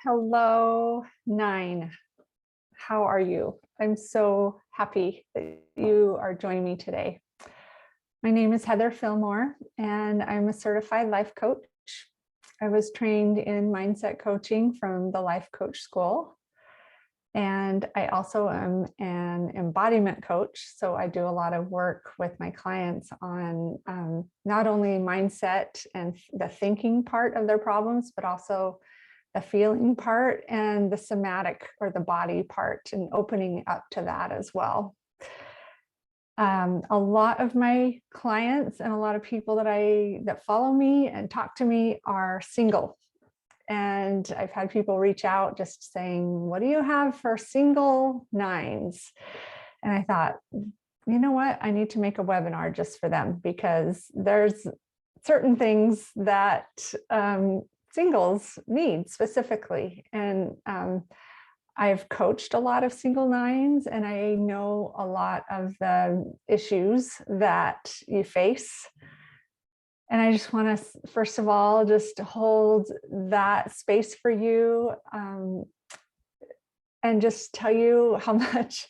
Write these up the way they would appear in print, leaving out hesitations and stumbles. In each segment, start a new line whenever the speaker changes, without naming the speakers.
Hello, Nine. How are you? I'm so happy that you are joining me today. My name is Heather Fillmore, and I'm a certified life coach. I was trained in mindset coaching from the Life Coach School. And I also am an embodiment coach. So I do a lot of work with my clients on not only mindset and the thinking part of their problems, but also the feeling part and the somatic or the body part, and opening up to that as well. A lot of my clients and a lot of people that follow me and talk to me are single. And I've had people reach out just saying, what do you have for single nines? And I thought, you know what? I need to make a webinar just for them, because there's certain things that singles need specifically. And I've coached a lot of single nines, and I know a lot of the issues that you face. And I just want to, first of all, just hold that space for you, and just tell you how much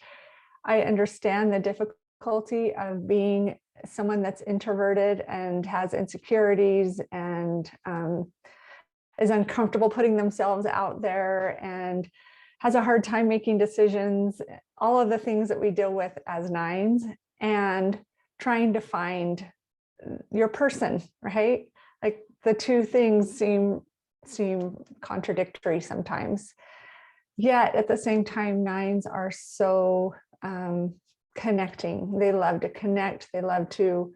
I understand the difficulty of being someone that's introverted and has insecurities and is uncomfortable putting themselves out there and has a hard time making decisions, all of the things that we deal with as nines, and trying to find your person, right? Like the two things seem contradictory sometimes. Yet at the same time, nines are so connecting. They love to connect. They love to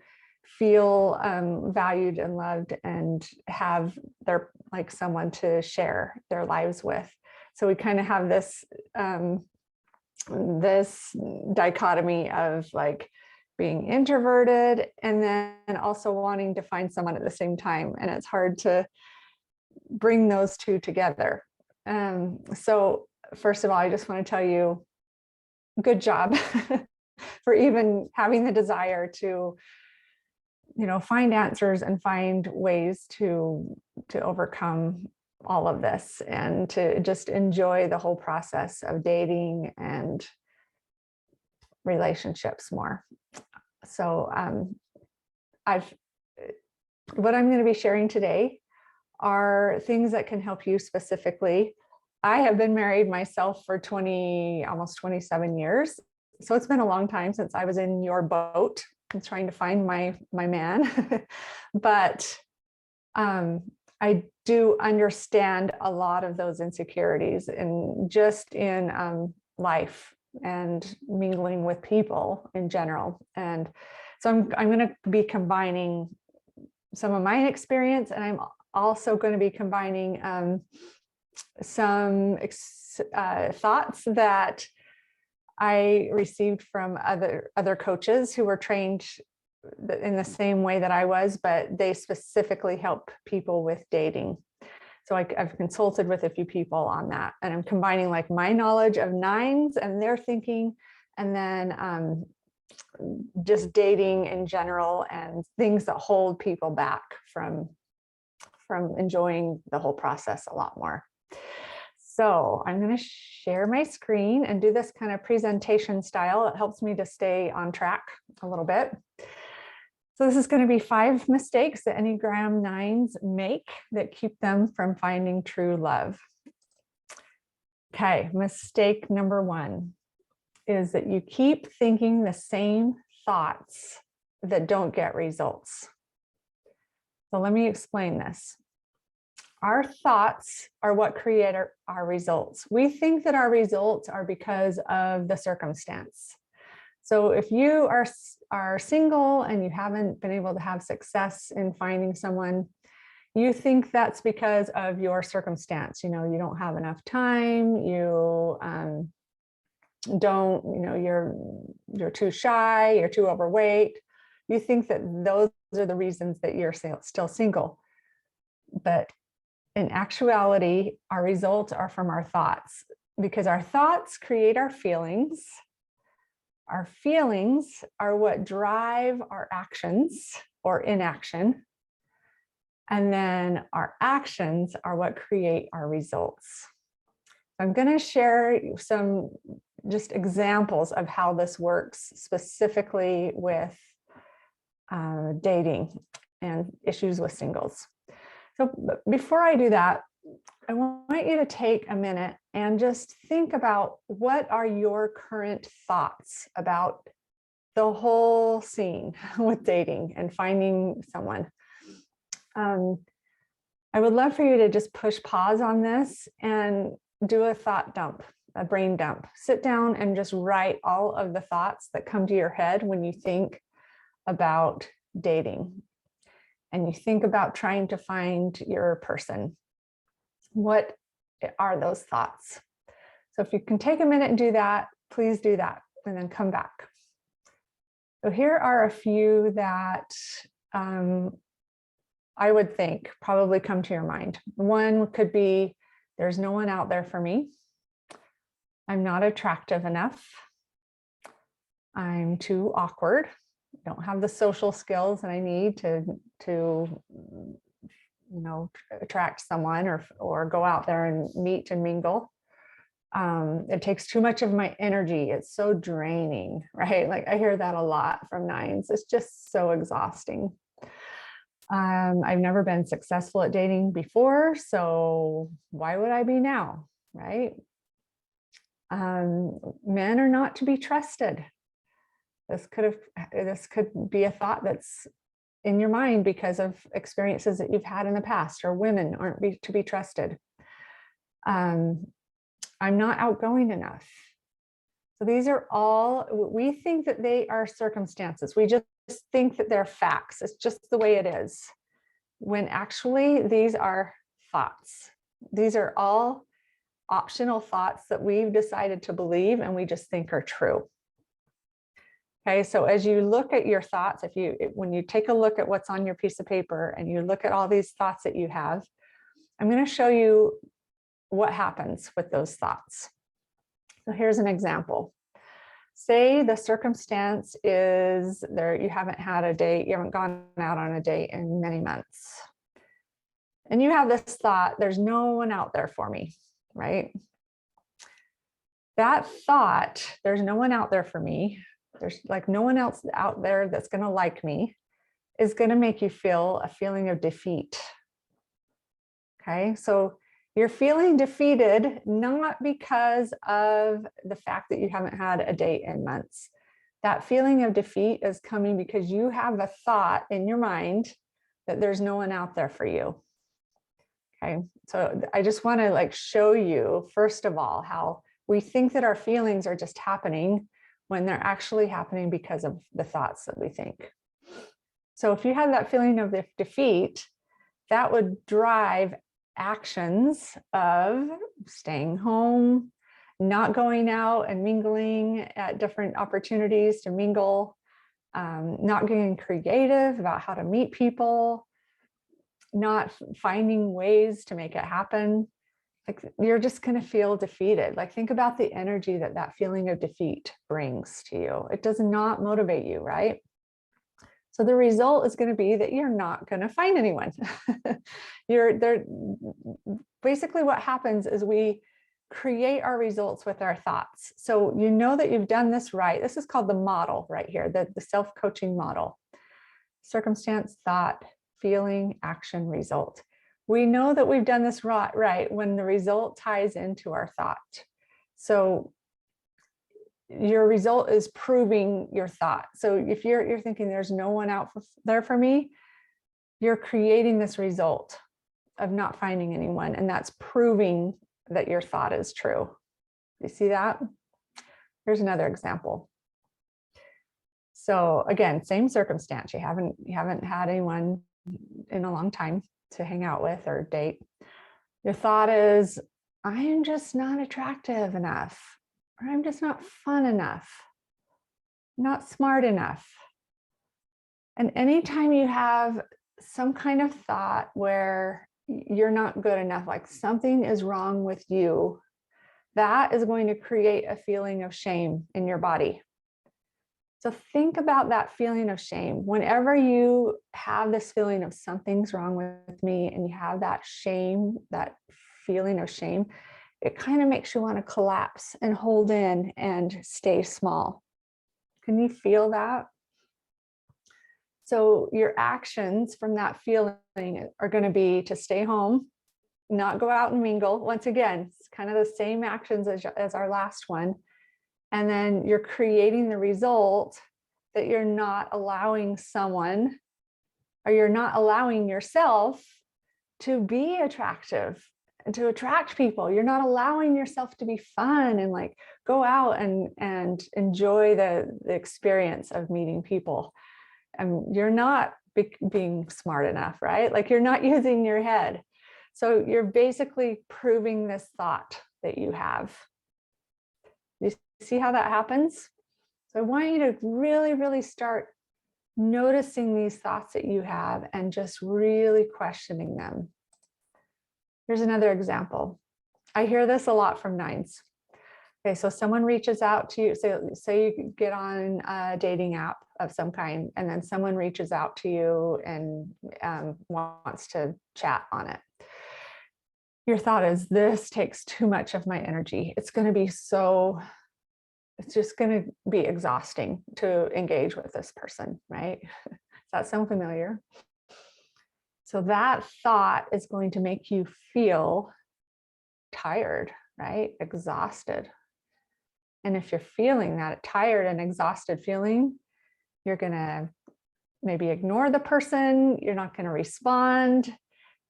feel valued and loved and have like someone to share their lives with. So we kind of have this this dichotomy of like being introverted and then also wanting to find someone at the same time. And it's hard to bring those two together. So first of all, I just want to tell you, good job for even having the desire to, find answers and find ways to overcome all of this and to just enjoy the whole process of dating and relationships more. So what I'm going to be sharing today are things that can help you specifically. I have been married myself for almost 27 years. So it's been a long time since I was in your boat and trying to find my man. But I do understand a lot of those insecurities in life and mingling with people in general. And so I'm going to be combining some of my experience, and I'm also going to be combining some thoughts that I received from other coaches who were trained in the same way that I was, but they specifically help people with dating. So I've consulted with a few people on that, and I'm combining like my knowledge of nines and their thinking, and then just dating in general and things that hold people back from enjoying the whole process a lot more. So I'm going to share my screen and do this kind of presentation style. It helps me to stay on track a little bit. So this is going to be 5 mistakes that Enneagram Nines make that keep them from finding true love. Okay, mistake number 1 is that you keep thinking the same thoughts that don't get results. So let me explain this. Our thoughts are what create our results. We think that our results are because of the circumstance. So if you are single and you haven't been able to have success in finding someone, you think that's because of your circumstance. You don't have enough time, you you're too shy, you're too overweight. You think that those are the reasons that you're still single. But in actuality, our results are from our thoughts, because our thoughts create our feelings. Our feelings are what drive our actions or inaction. And then our actions are what create our results. I'm going to share some just examples of how this works specifically with dating and issues with singles. So before I do that, I want you to take a minute and just think about, what are your current thoughts about the whole scene with dating and finding someone? I would love for you to just push pause on this and do a thought dump, a brain dump. Sit down and just write all of the thoughts that come to your head when you think about dating and you think about trying to find your person. What are those thoughts? So if you can take a minute and do that, please do that, and then come back. So here are a few that I would think probably come to your mind. One could be, there's no one out there for me. I'm not attractive enough. I'm too awkward. I don't have the social skills that I need to attract someone or go out there and meet and mingle. It takes too much of my energy. It's so draining, right? Like I hear that a lot from nines. It's just so exhausting. I've never been successful at dating before, so why would I be now, right? Men are not to be trusted. This could be a thought that's in your mind because of experiences that you've had in the past, or women aren't to be trusted. I'm not outgoing enough. So these are all, we think that they are circumstances. We just think that they're facts. It's just the way it is. When actually these are thoughts. These are all optional thoughts that we've decided to believe and we just think are true. Okay, so as you look at your thoughts, when you take a look at what's on your piece of paper and you look at all these thoughts that you have, I'm going to show you what happens with those thoughts. So here's an example. Say the circumstance is you haven't had a date, you haven't gone out on a date in many months. And you have this thought, there's no one out there for me, right? That thought, there's no one out there for me, there's like no one else out there that's going to like me, is going to make you feel a feeling of defeat. Okay, so you're feeling defeated, not because of the fact that you haven't had a date in months. That feeling of defeat is coming because you have a thought in your mind that there's no one out there for you. Okay, so I just want to show you, first of all, how we think that our feelings are just happening when they're actually happening because of the thoughts that we think. So if you have that feeling of defeat, that would drive actions of staying home, not going out and mingling at different opportunities to mingle, not getting creative about how to meet people, not finding ways to make it happen. Like you're just going to feel defeated. Like think about the energy that feeling of defeat brings to you. It does not motivate you, right? So the result is going to be that you're not going to find anyone. Basically what happens is we create our results with our thoughts. So you know that you've done this right. This is called the model right here, the self-coaching model. Circumstance, thought, feeling, action, result. We know that we've done this right when the result ties into our thought. So your result is proving your thought. So if you're thinking there's no one out there for me, you're creating this result of not finding anyone, and that's proving that your thought is true. You see that? Here's another example. So again, same circumstance. You haven't had anyone in a long time to hang out with or date. Your thought is, I'm just not attractive enough, or I'm just not fun enough, not smart enough. And anytime you have some kind of thought where you're not good enough, like something is wrong with you, that is going to create a feeling of shame in your body. So think about that feeling of shame. Whenever you have this feeling of something's wrong with me and you have that shame, that feeling of shame, it kind of makes you want to collapse and hold in and stay small. Can you feel that? So your actions from that feeling are going to be to stay home, not go out and mingle. Once again, it's kind of the same actions as our last one. And then you're creating the result that you're not allowing someone, or you're not allowing yourself to be attractive and to attract people. You're not allowing yourself to be fun and like go out and enjoy the experience of meeting people. And you're not being smart enough, right? Like you're not using your head. So you're basically proving this thought that you have. You see how that happens? So I want you to really, really start noticing these thoughts that you have and just really questioning them. Here's another example. I hear this a lot from nines. Okay, so someone reaches out to you, say you get on a dating app of some kind, and then someone reaches out to you and wants to chat on it. Your thought is, this takes too much of my energy. It's just going to be exhausting to engage with this person, right? Does that sound familiar? So that thought is going to make you feel tired, right? Exhausted. And if you're feeling that tired and exhausted feeling, you're going to maybe ignore the person. You're not going to respond.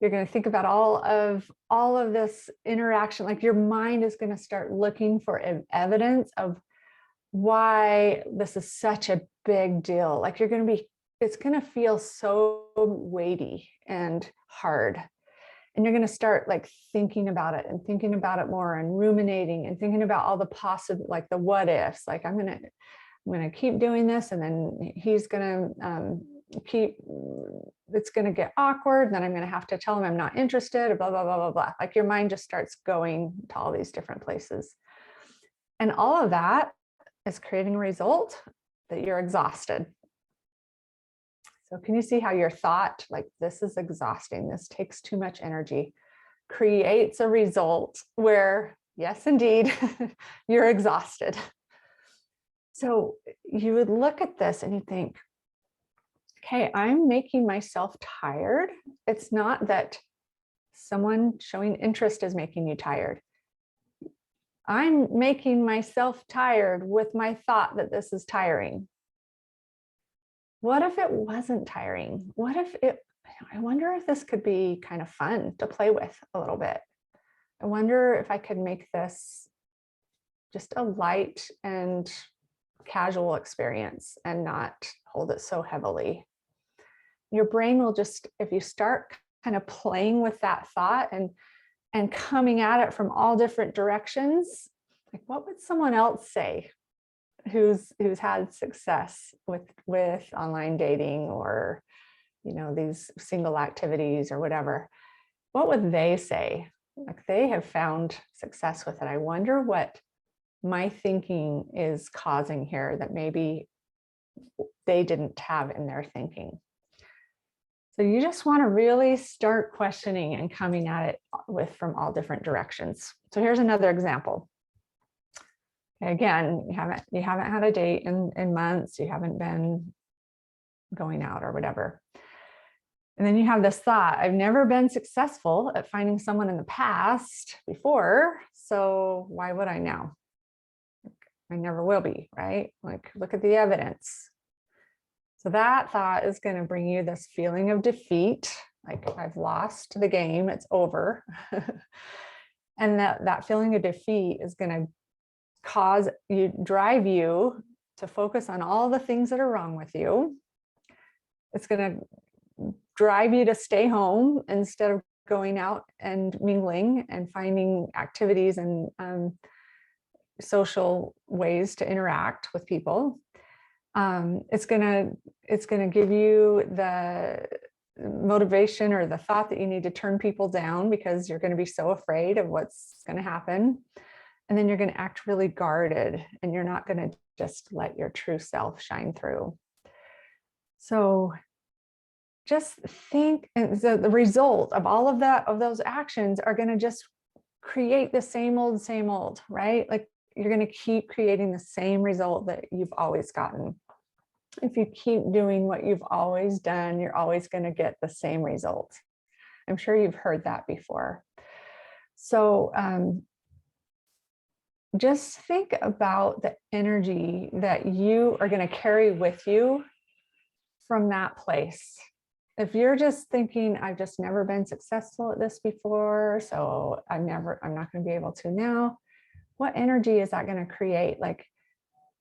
You're going to think about all of this interaction. Like your mind is going to start looking for evidence of why this is such a big deal. Like it's going to feel so weighty and hard. And you're going to start like thinking about it and thinking about it more and ruminating and thinking about all the possible, like the what ifs, like I'm going to keep doing this. And then he's going to it's going to get awkward. And then I'm going to have to tell him I'm not interested, blah, blah, blah, blah, blah. Like your mind just starts going to all these different places. And all of that is creating a result that you're exhausted. So can you see how your thought, like this is exhausting, this takes too much energy, creates a result where, yes, indeed, you're exhausted. So you would look at this and you think, okay, I'm making myself tired. It's not that someone showing interest is making you tired. I'm making myself tired with my thought that this is tiring. What if it wasn't tiring? I wonder if this could be kind of fun to play with a little bit. I wonder if I could make this just a light and casual experience and not hold it so heavily. Your brain will just, if you start kind of playing with that thought and coming at it from all different directions, like what would someone else say who's had success with online dating or these single activities or whatever? What would they say? Like they have found success with it. I wonder what my thinking is causing here that maybe they didn't have in their thinking. So you just want to really start questioning and coming at it from all different directions. So here's another example. Again, you haven't had a date in months, you haven't been going out or whatever. And then you have this thought, I've never been successful at finding someone in the past before, so why would I now? I never will be, right? Like, look at the evidence. So that thought is going to bring you this feeling of defeat, like I've lost the game, it's over. And that feeling of defeat is going to drive you to focus on all the things that are wrong with you. It's going to drive you to stay home instead of going out and mingling and finding activities and social ways to interact with people. It's going to give you the motivation or the thought that you need to turn people down because you're going to be so afraid of what's going to happen. And then you're going to act really guarded and you're not going to just let your true self shine through. So just think, and the result of all of those actions are going to just create the same old, right? Like you're going to keep creating the same result that you've always gotten. If you keep doing what you've always done, you're always going to get the same result. I'm sure you've heard that before. So just think about the energy that you are going to carry with you from that place. If you're just thinking, I've just never been successful at this before, so I'm not going to be able to now, what energy is that going to create? Like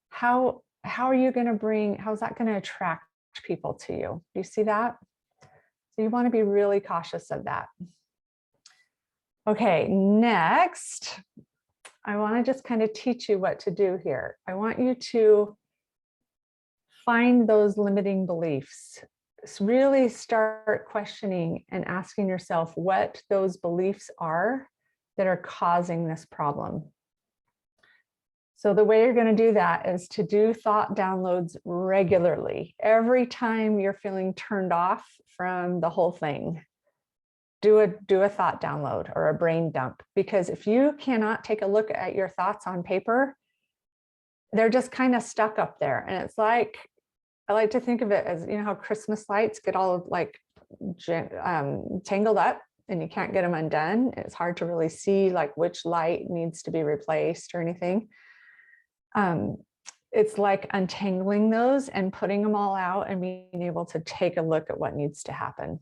how are you going to how's that going to attract people to you? Do you see that? So you want to be really cautious of that. Okay, next, I want to just kind of teach you what to do here. I want you to find those limiting beliefs. Really start questioning and asking yourself what those beliefs are that are causing this problem. So the way you're going to do that is to do thought downloads regularly. Every time you're feeling turned off from the whole thing, do a thought download or a brain dump. Because if you cannot take a look at your thoughts on paper, they're just kind of stuck up there. And it's like, I like to think of it as, you know how Christmas lights get all like tangled up and you can't get them undone. It's hard to really see like which light needs to be replaced or anything. It's like untangling those and putting them all out and being able to take a look at what needs to happen.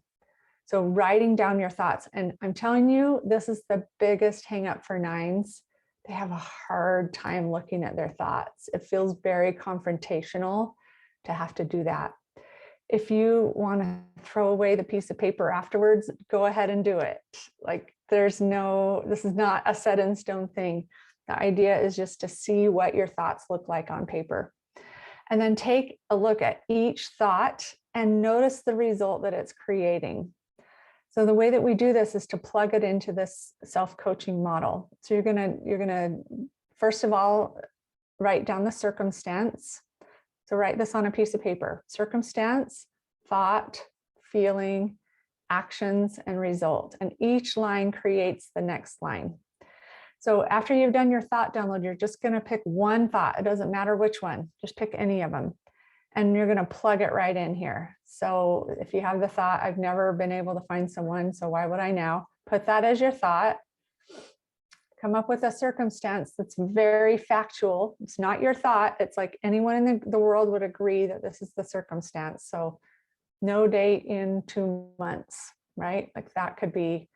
So writing down your thoughts. And I'm telling you, this is the biggest hang up for nines. They have a hard time looking at their thoughts. It feels very confrontational to have to do that. If you want to throw away the piece of paper afterwards, go ahead and do it. Like this is not a set in stone thing. The idea is just to see what your thoughts look like on paper. And then take a look at each thought and notice the result that it's creating. So the way that we do this is to plug it into this self-coaching model. So you're gonna first of all write down the circumstance. So write this on a piece of paper: circumstance, thought, feeling, actions, and result. And each line creates the next line. So after you've done your thought download, you're just going to pick one thought. It doesn't matter which one, just pick any of them. And you're going to plug it right in here. So if you have the thought, I've never been able to find someone, so why would I now? Put that as your thought. Come up with a circumstance that's very factual. It's not your thought. It's like anyone in the world would agree that this is the circumstance. So no date in 2 months, right? Like that could be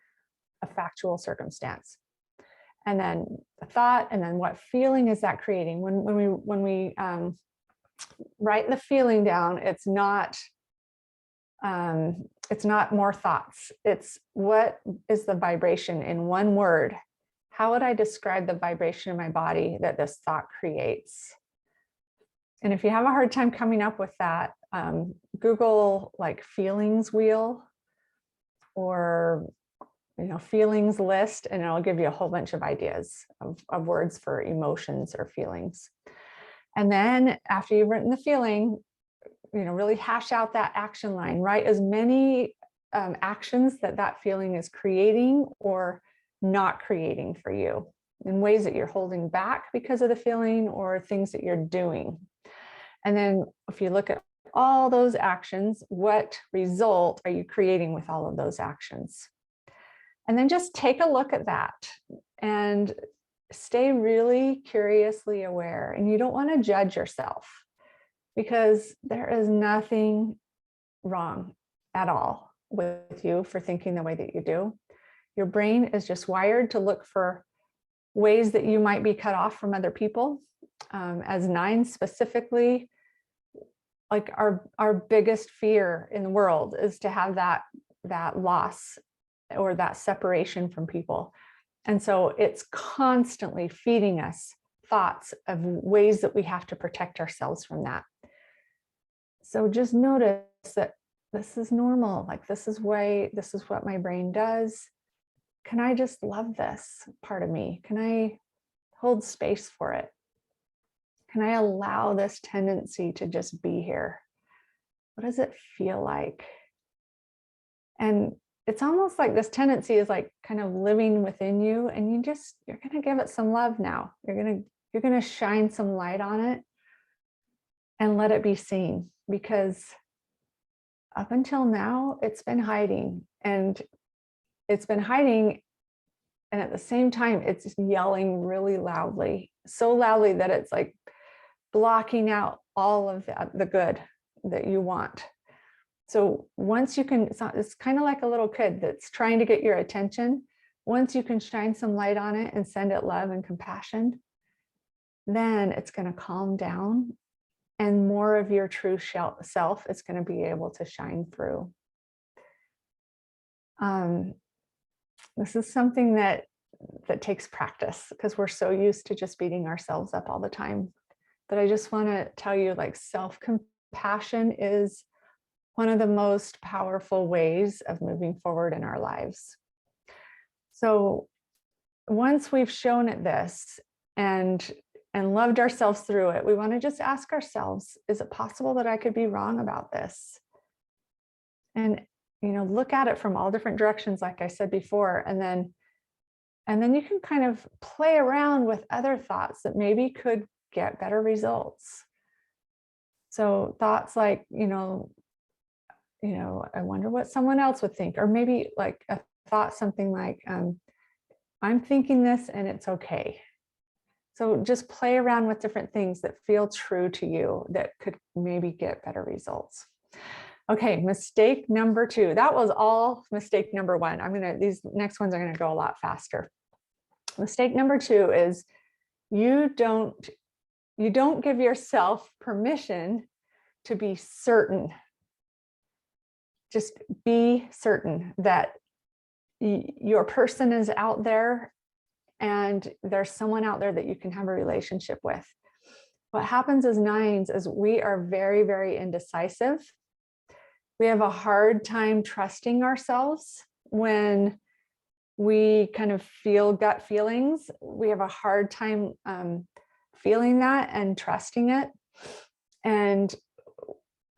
a factual circumstance. And then the thought, and then what feeling is that creating? When we write the feeling down, it's not more thoughts. It's what is the vibration in one word. How would I describe the vibration in my body that this thought creates? And if you have a hard time coming up with that, Google like feelings wheel or feelings list, and it'll give you a whole bunch of ideas of words for emotions or feelings. And then after you've written the feeling, really hash out that action line. Write as many actions that feeling is creating or not creating for you, in ways that you're holding back because of the feeling or things that you're doing. And then if you look at all those actions, what result are you creating with all of those actions? And then just take a look at that and stay really curiously aware. And you don't want to judge yourself, because there is nothing wrong at all with you for thinking the way that you do. Your brain is just wired to look for ways that you might be cut off from other people. As nines specifically, like our biggest fear in the world is to have that loss or that separation from people. And so it's constantly feeding us thoughts of ways that we have to protect ourselves from that. So just notice that this is normal. Like this is what my brain does. Can I just love this part of me? Can I hold space for it? Can I allow this tendency to just be here? What does it feel like? And it's almost like this tendency is like kind of living within you, and you're going to give it some love now. You're going to shine some light on it and let it be seen, because up until now, it's been hiding, and it's been hiding. And at the same time, it's yelling really loudly, so loudly that it's like blocking out all of the good that you want. So once you can, it's kind of like a little kid that's trying to get your attention. Once you can shine some light on it and send it love and compassion, then it's going to calm down, and more of your true self is going to be able to shine through. This is something that takes practice, because we're so used to just beating ourselves up all the time. But I just want to tell you, like, self-compassion is one of the most powerful ways of moving forward in our lives. So once we've shown it this and loved ourselves through it, we want to just ask ourselves, is it possible that I could be wrong about this? And, look at it from all different directions, like I said before, and then you can kind of play around with other thoughts that maybe could get better results. So thoughts like, I wonder what someone else would think, or maybe like a thought, something like, I'm thinking this and it's okay. So just play around with different things that feel true to you that could maybe get better results. Okay, mistake number 2. That was all mistake number 1. These next ones are going to go a lot faster. Mistake number 2 is you don't give yourself permission to be certain. Just be certain that your person is out there, and there's someone out there that you can have a relationship with. What happens as 9s is we are very, very indecisive. We have a hard time trusting ourselves when we kind of feel gut feelings. We have a hard time feeling that and trusting it. And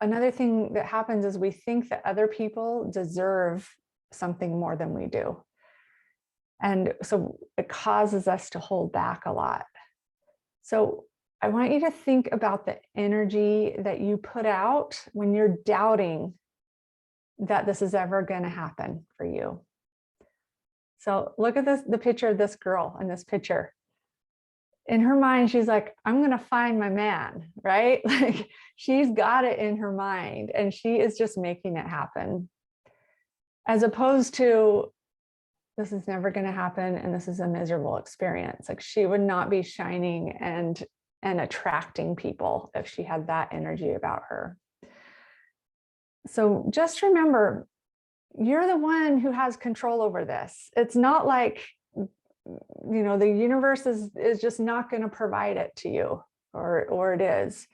another thing that happens is we think that other people deserve something more than we do. And so it causes us to hold back a lot. So I want you to think about the energy that you put out when you're doubting that this is ever going to happen for you. So look at the picture of this girl in this picture. In her mind, she's like, I'm going to find my man, right? Like, she's got it in her mind, and she is just making it happen. As opposed to, this is never going to happen, and this is a miserable experience. Like, she would not be shining and attracting people if she had that energy about her. So just remember, you're the one who has control over this. It's not like, the universe is just not going to provide it to you, or it is.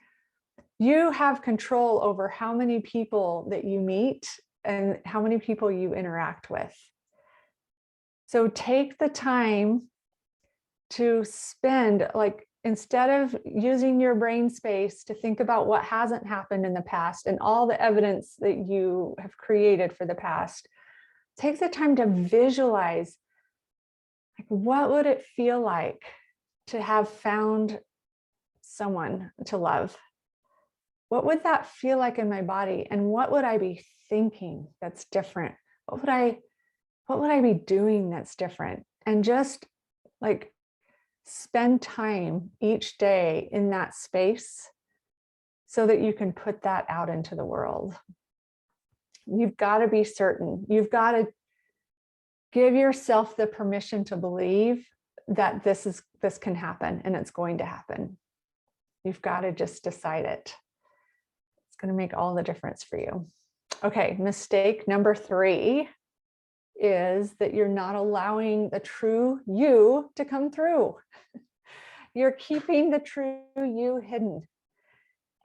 You have control over how many people that you meet and how many people you interact with. So take the time to spend, like, instead of using your brain space to think about what hasn't happened in the past and all the evidence that you have created for the past, take the time to visualize, like, what would it feel like to have found someone to love? What would that feel like in my body? And what would I be thinking that's different? What would I be doing that's different? And just, like, spend time each day in that space so that you can put that out into the world. You've got to be certain. You've got to give yourself the permission to believe that this can happen, and it's going to happen. You've got to just decide it. It's going to make all the difference for you. Okay, mistake number 3 is that you're not allowing the true you to come through. You're keeping the true you hidden.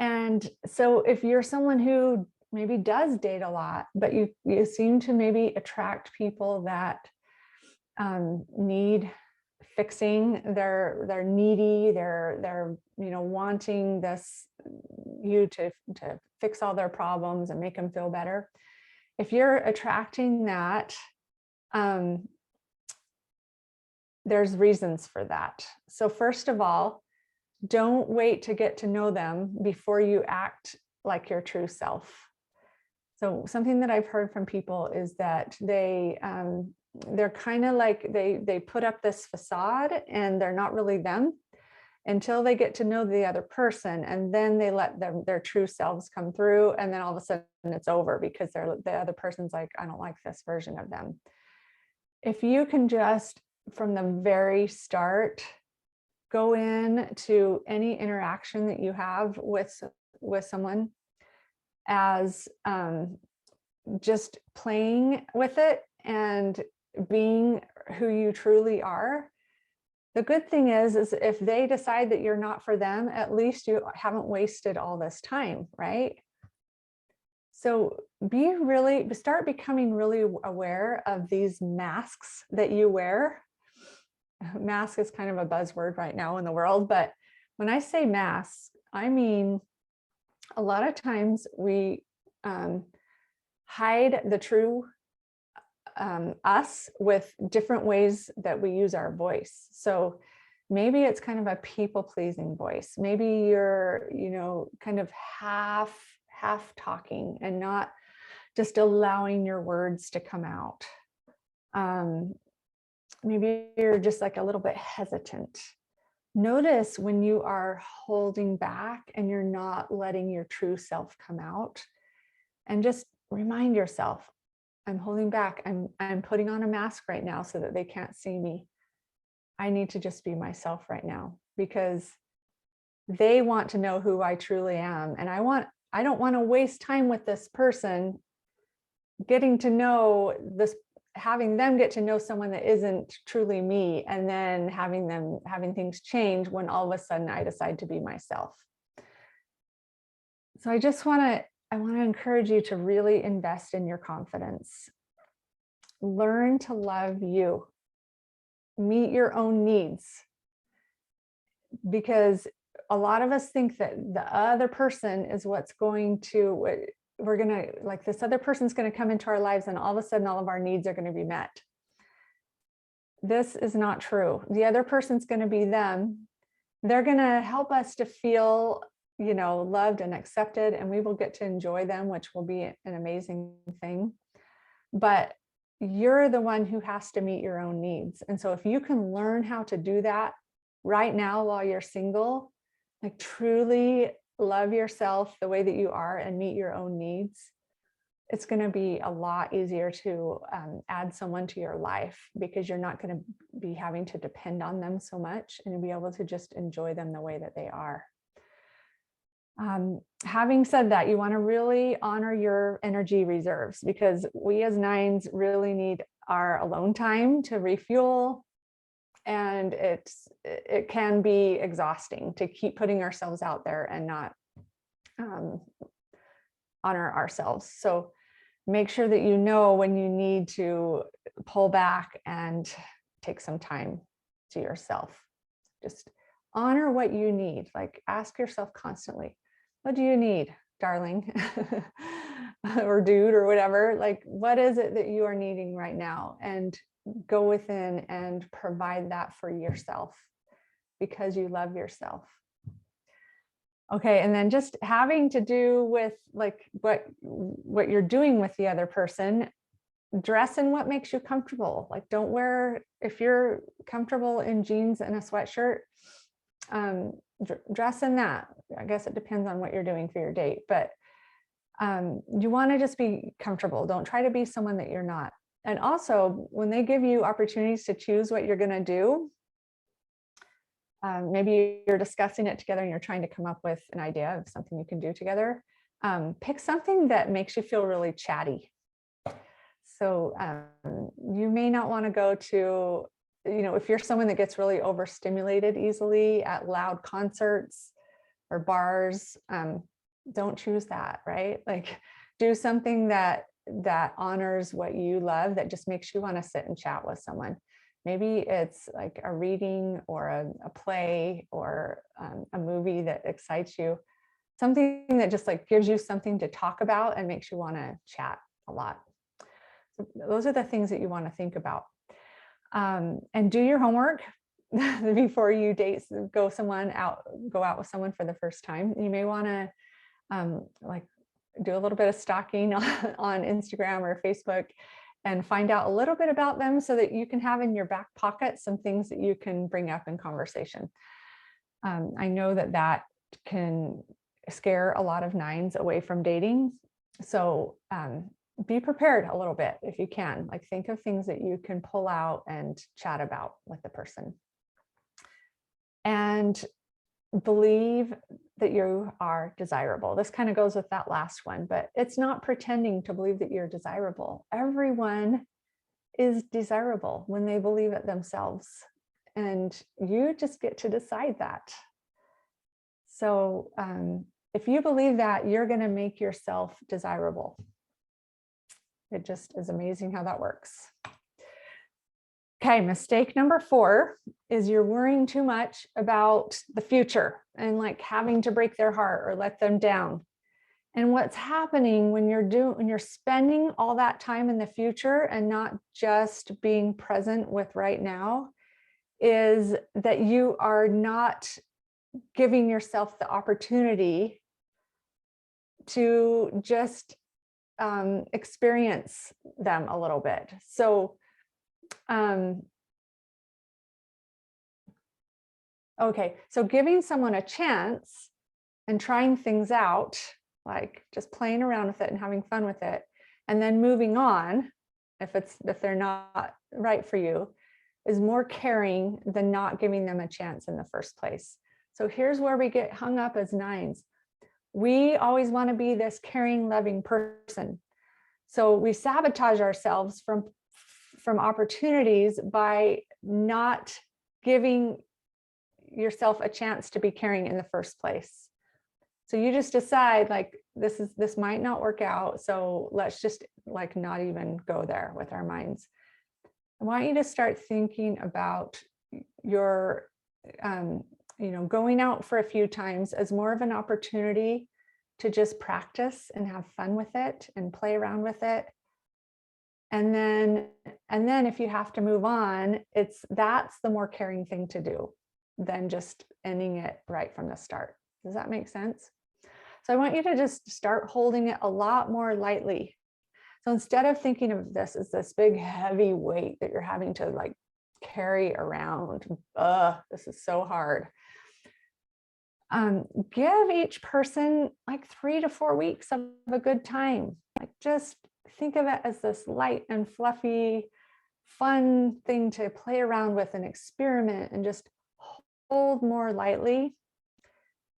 And so if you're someone who maybe does date a lot, but you seem to maybe attract people that need fixing, they're needy, they're wanting you to fix all their problems and make them feel better. if you're attracting that, there's reasons for that. So first of all, don't wait to get to know them before you act like your true self. So something that I've heard from people is that they're kind of like they put up this facade and they're not really them until they get to know the other person, and then they let their true selves come through, and then all of a sudden it's over because the other person's like, I don't like this version of them. If you can just from the very start go in to any interaction that you have with someone as just playing with it and being who you truly are. The good thing is if they decide that you're not for them, at least you haven't wasted all this time, right? So start becoming really aware of these masks that you wear. Mask is kind of a buzzword right now in the world, but when I say mask, I mean a lot of times we hide the true us with different ways that we use our voice. So maybe it's kind of a people-pleasing voice. Maybe you're, kind of half talking and not just allowing your words to come out. Maybe you're just like a little bit hesitant. Notice when you are holding back and you're not letting your true self come out, and just remind yourself, I'm holding back. I'm putting on a mask right now so that they can't see me. I need to just be myself right now because they want to know who I truly am. And I don't want to waste time with this person getting to know this, having them get to know someone that isn't truly me, and then having things change when all of a sudden I decide to be myself. So I want to encourage you to really invest in your confidence. Learn to love you. Meet your own needs. Because a lot of us think that the other person is what's going to, we're going to, like this other person's going to come into our lives and all of a sudden all of our needs are going to be met. This is not true. The other person's going to be them. They're going to help us to feel loved and accepted, and we will get to enjoy them, which will be an amazing thing. But you're the one who has to meet your own needs. And so if you can learn how to do that right now while you're single, like truly love yourself the way that you are and meet your own needs, it's going to be a lot easier to add someone to your life, because you're not going to be having to depend on them so much, and you'll be able to just enjoy them the way that they are. Having said that, you want to really honor your energy reserves, because we as nines really need our alone time to refuel. And it can be exhausting to keep putting ourselves out there and not honor ourselves. So make sure that you know when you need to pull back and take some time to yourself. Just honor what you need. Like, ask yourself constantly, what do you need, darling? Or dude, or whatever. Like, what is it that you are needing right now? And go within and provide that for yourself, because you love yourself. Okay, and then just having to do with like what you're doing with the other person, dress in what makes you comfortable. Like, don't wear, if you're comfortable in jeans and a sweatshirt, dress in that. I guess it depends on what you're doing for your date, but you want to just be comfortable. Don't try to be someone that you're not. And also, when they give you opportunities to choose what you're going to do, maybe you're discussing it together and you're trying to come up with an idea of something you can do together. Pick something that makes you feel really chatty. So you may not want to go to, if you're someone that gets really overstimulated easily at loud concerts or bars, don't choose that, right? Like, do something that honors what you love, that just makes you want to sit and chat with someone. Maybe it's like a reading or a play or a movie that excites you, something that just like gives you something to talk about and makes you want to chat a lot. So those are the things that you want to think about. And do your homework before you go out with someone for the first time. You may want to do a little bit of stalking on Instagram or Facebook and find out a little bit about them so that you can have in your back pocket some things that you can bring up in conversation. I know that can scare a lot of nines away from dating. So be prepared a little bit if you can. Like, think of things that you can pull out and chat about with the person. And believe that you are desirable. This kind of goes with that last one, but it's not pretending to believe that you're desirable. Everyone is desirable when they believe it themselves. And you just get to decide that. So if you believe that, you're going to make yourself desirable. It just is amazing how that works. Okay, mistake number 4 is you're worrying too much about the future and like having to break their heart or let them down. And what's happening when you're spending all that time in the future and not just being present with right now is that you are not giving yourself the opportunity to just experience them a little bit. So okay, so giving someone a chance and trying things out, like just playing around with it and having fun with it, and then moving on, if they're not right for you, is more caring than not giving them a chance in the first place. So here's where we get hung up as nines. We always want to be this caring, loving person. So we sabotage ourselves from opportunities by not giving yourself a chance to be caring in the first place. So you just decide like, this might not work out. So let's just like not even go there with our minds. I want you to start thinking about your, going out for a few times as more of an opportunity to just practice and have fun with it and play around with it. And then if you have to move on, that's the more caring thing to do than just ending it right from the start. Does that make sense? So I want you to just start holding it a lot more lightly. So instead of thinking of this as this big heavy weight that you're having to like carry around, this is so hard. Give each person like 3 to 4 weeks of a good time. Like, just think of it as this light and fluffy, fun thing to play around with and experiment and just hold more lightly.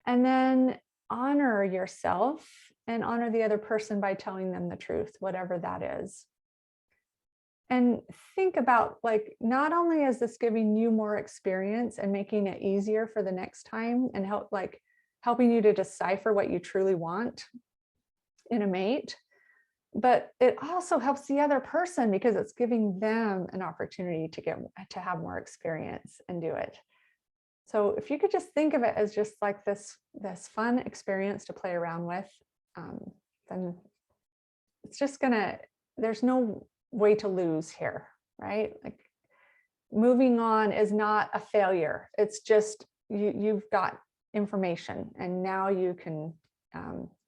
And then honor yourself and honor the other person by telling them the truth, whatever that is. And think about, like, not only is this giving you more experience and making it easier for the next time and helping you to decipher what you truly want in a mate, but it also helps the other person because it's giving them an opportunity to have more experience and do it. So if you could just think of it as just like this fun experience to play around with, then it's just there's no way to lose here, right? Like, moving on is not a failure. It's just you've got information and now you can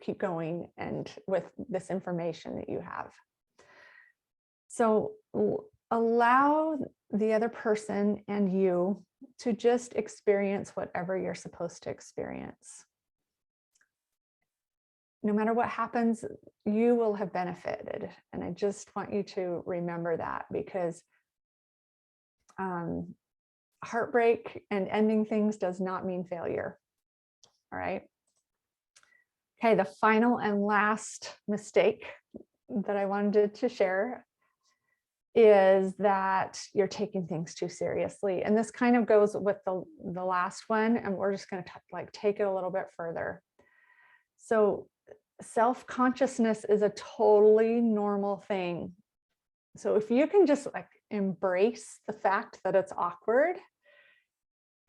keep going and with this information that you have. So allow the other person and you to just experience whatever you're supposed to experience. No matter what happens, you will have benefited. And I just want you to remember that, because heartbreak and ending things does not mean failure. All right. Okay, the final and last mistake that I wanted to share is that you're taking things too seriously. And this kind of goes with the last one, and we're just going to take it a little bit further. So self-consciousness is a totally normal thing. So if you can just embrace the fact that it's awkward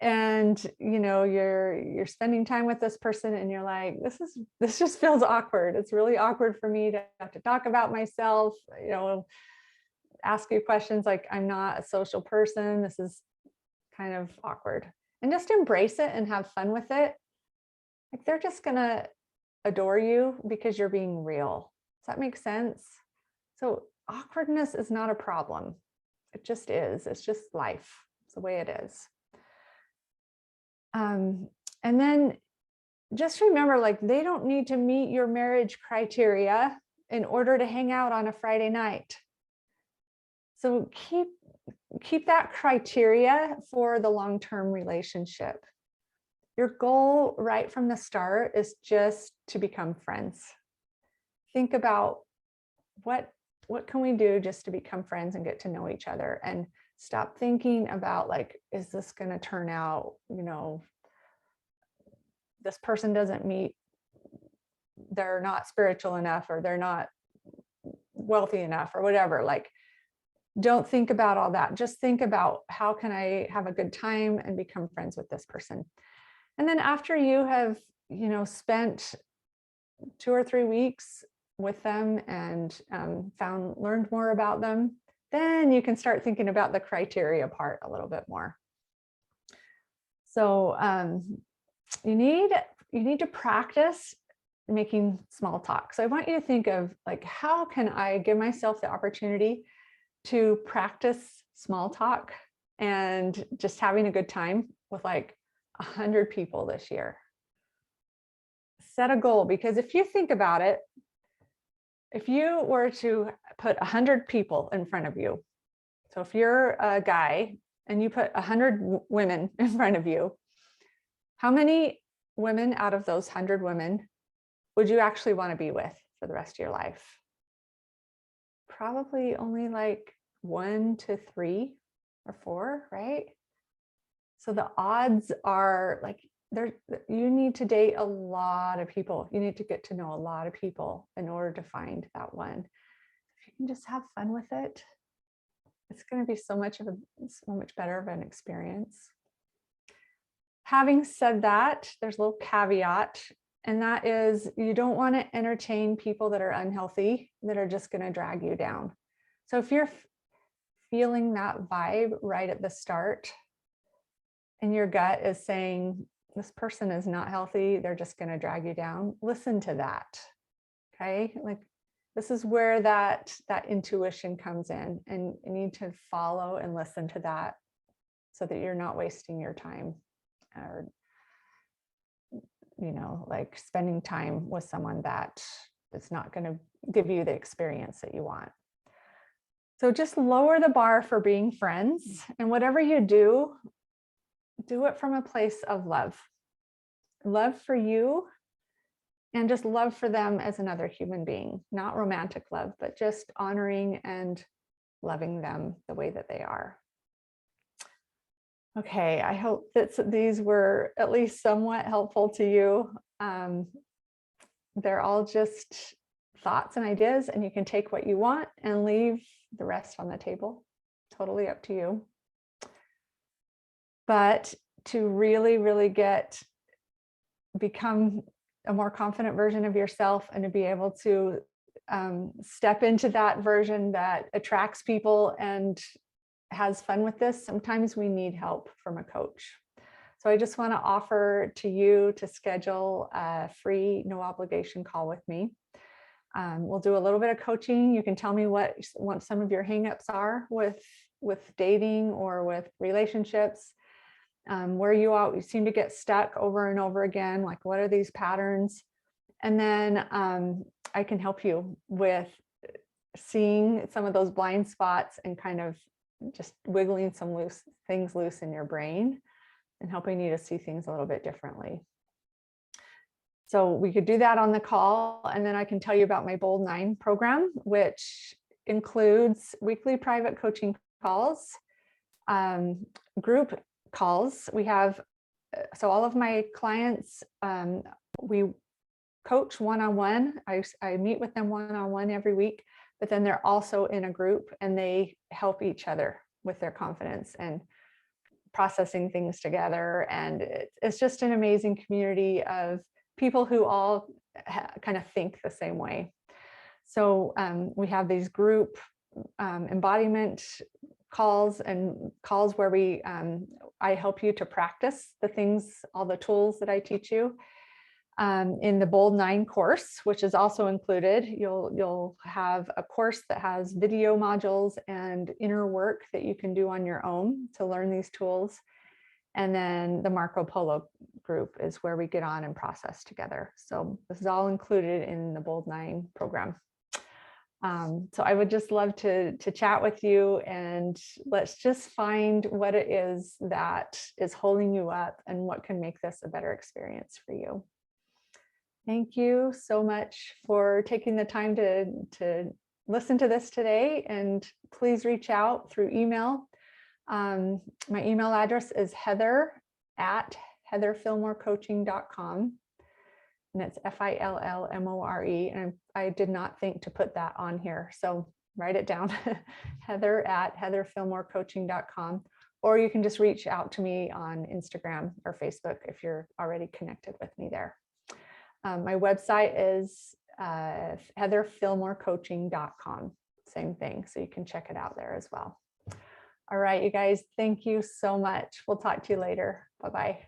and you're spending time with this person and you're like, this just feels awkward. It's really awkward for me to have to talk about myself, ask you questions like I'm not a social person. This is kind of awkward. And just embrace it and have fun with it. Like they're just gonna adore you because you're being real. Does that make sense? So awkwardness is not a problem. It just is. It's just life. It's the way it is. And then just remember, like, they don't need to meet your marriage criteria in order to hang out on a Friday night. So keep that criteria for the long-term relationship. Your goal right from the start is just to become friends. Think about what can we do just to become friends and get to know each other, and stop thinking about like, is this going to turn out, this person doesn't meet, they're not spiritual enough, or they're not wealthy enough, or whatever. Like, don't think about all that. Just think about, how can I have a good time and become friends with this person? And then after you have, spent 2 or 3 weeks with them and learned more about them, then you can start thinking about the criteria part a little bit more. So you need to practice making small talk. So I want you to think of like, how can I give myself the opportunity to practice small talk and just having a good time with like 100 people this year? Set a goal, because if you think about it, if you were to put 100 people in front of you, so if you're a guy and you put 100 women in front of you, how many women out of those 100 women would you actually want to be with for the rest of your life? Probably only like 1 to 3 or 4, right? So the odds are like, you need to date a lot of people. You need to get to know a lot of people in order to find that one. If you can just have fun with it, it's going to be so much better of an experience. Having said that, there's a little caveat, and that is, you don't want to entertain people that are unhealthy, that are just going to drag you down. So if you're feeling that vibe right at the start, and your gut is saying, this person is not healthy, they're just going to drag you down, listen to that. Okay, like, this is where that intuition comes in, and you need to follow and listen to that so that you're not wasting your time, or like spending time with someone that is not going to give you the experience that you want. So just lower the bar for being friends, and whatever you do it from a place of love for you, and just love for them as another human being, not romantic love, but just honoring and loving them the way that they are. Okay, I hope that these were at least somewhat helpful to you. They're all just thoughts and ideas, and you can take what you want and leave the rest on the table. Totally up to you. But to really, really become a more confident version of yourself, and to be able to step into that version that attracts people and has fun with this, sometimes we need help from a coach. So I just want to offer to you to schedule a free, no obligation call with me. We'll do a little bit of coaching. You can tell me what some of your hangups are with dating or with relationships, where you seem to get stuck over and over again. Like, what are these patterns? And then I can help you with seeing some of those blind spots and kind of just wiggling some things loose in your brain, and helping you to see things a little bit differently. So we could do that on the call. And then I can tell you about my Bold 9 program, which includes weekly private coaching calls, group calls. We have, so all of my clients, we coach one-on-one. I meet with them one-on-one every week, but then they're also in a group, and they help each other with their confidence and processing things together. And it's just an amazing community of people who all kind of think the same way. So we have these group embodiment calls where I help you to practice the things, all the tools that I teach you. In the Bold 9 course, which is also included, you'll have a course that has video modules and inner work that you can do on your own to learn these tools. And then the Marco Polo group is where we get on and process together. So this is all included in the Bold 9 program. So I would just love to chat with you, and let's just find what it is that is holding you up and what can make this a better experience for you. Thank you so much for taking the time to listen to this today, and please reach out through email. My email address is heather@heatherfillmorecoaching.com. And it's Fillmore. And I did not think to put that on here. So write it down, heather@heatherfillmorecoaching.com. Or you can just reach out to me on Instagram or Facebook if you're already connected with me there. My website is heatherfillmorecoaching.com. Same thing. So you can check it out there as well. All right, you guys, thank you so much. We'll talk to you later. Bye-bye.